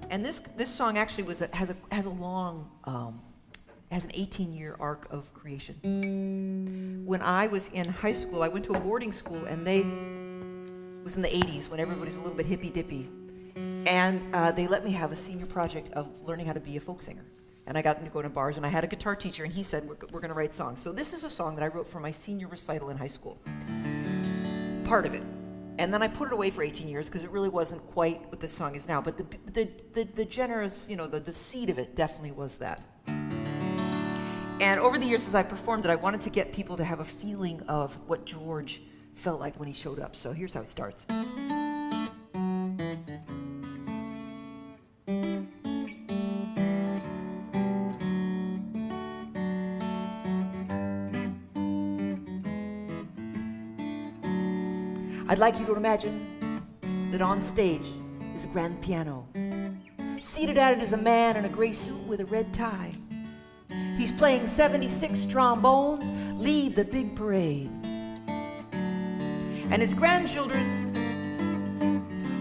And this song actually has a long, has an 18-year arc of creation. When I was in high school, I went to a boarding school, and it was in the 80s when everybody's a little bit hippy-dippy. And they let me have a senior project of learning how to be a folk singer. And I got to go to bars, and I had a guitar teacher, and he said, we're going to write songs. So this is a song that I wrote for my senior recital in high school. Part of it. And then I put it away for 18 years because it really wasn't quite what this song is now. But the generous, the seed of it definitely was that. And over the years as I performed it, I wanted to get people to have a feeling of what George felt like when he showed up. So here's how it starts. I'd like you to imagine that on stage is a grand piano. Seated at it is a man in a gray suit with a red tie. He's playing 76 trombones, lead the big parade. And his grandchildren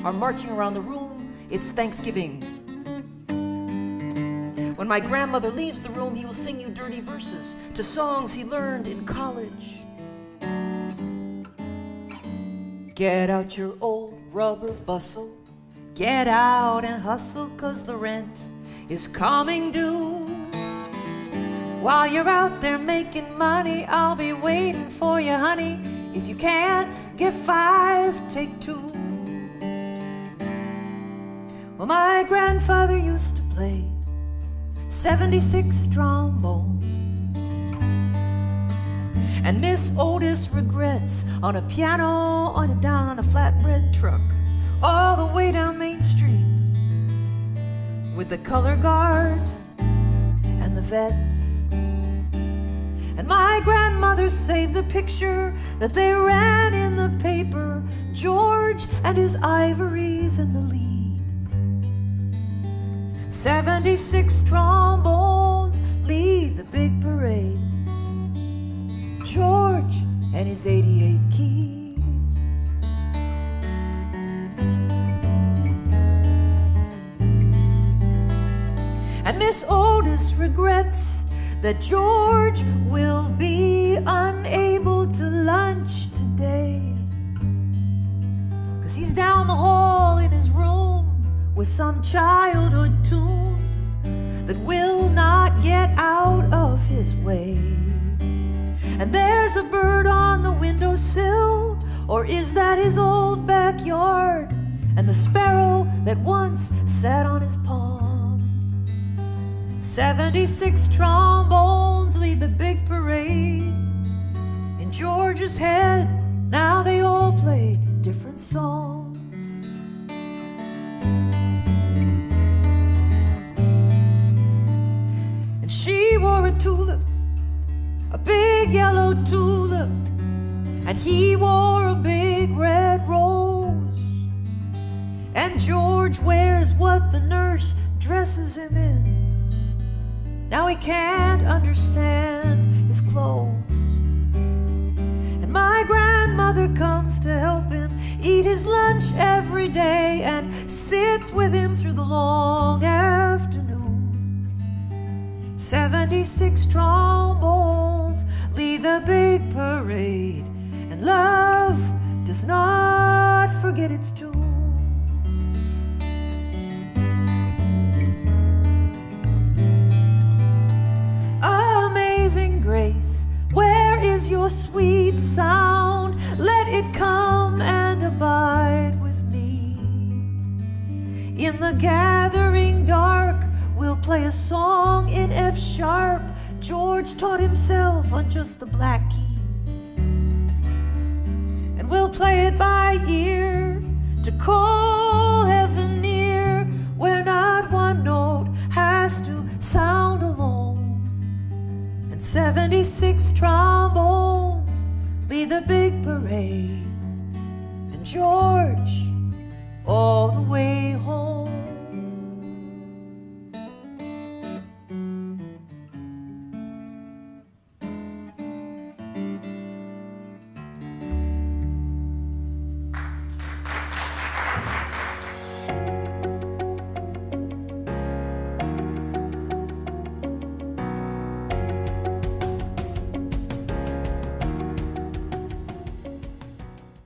are marching around the room. It's Thanksgiving. When my grandmother leaves the room, he will sing you dirty verses to songs he learned in college. Get out your old rubber bustle, get out and hustle, 'cause the rent is coming due. While you're out there making money, I'll be waiting for you, honey. If you can't get 5, take 2. Well, my grandfather used to play 76 trombones. And Miss Otis regrets on a piano, down on a flatbread truck, all the way down Main Street, with the color guard and the vets. And my grandmother saved the picture that they ran in the paper, George and his ivories in the lead. 76 trombones lead the big parade, George and his 88 keys. And Miss Otis regrets that George will be unable to lunch today, 'cause he's down the hall in his room with some childhood tune that will not get out of his way. And there's a bird on the windowsill, or is that his old backyard? And the sparrow that once sat on his palm. 76 trombones lead the big parade. In George's head, now they all play different songs. And she wore a tulip, a big yellow tulip, and he wore a big red rose. And George wears what the nurse dresses him in. Now he can't understand his clothes. And my grandmother comes to help him eat his lunch every day and sits with him through the long afternoons. 76 trombones lead the big parade, and love does not forget its tune. Amazing grace, where is your sweet sound? Let it come and abide with me. In the gathering dark, we'll play a song in F sharp. George taught himself on just the black keys. And we'll play it by ear to call heaven near, where not one note has to sound alone. And 76 trombones lead the big parade, and George all the way home.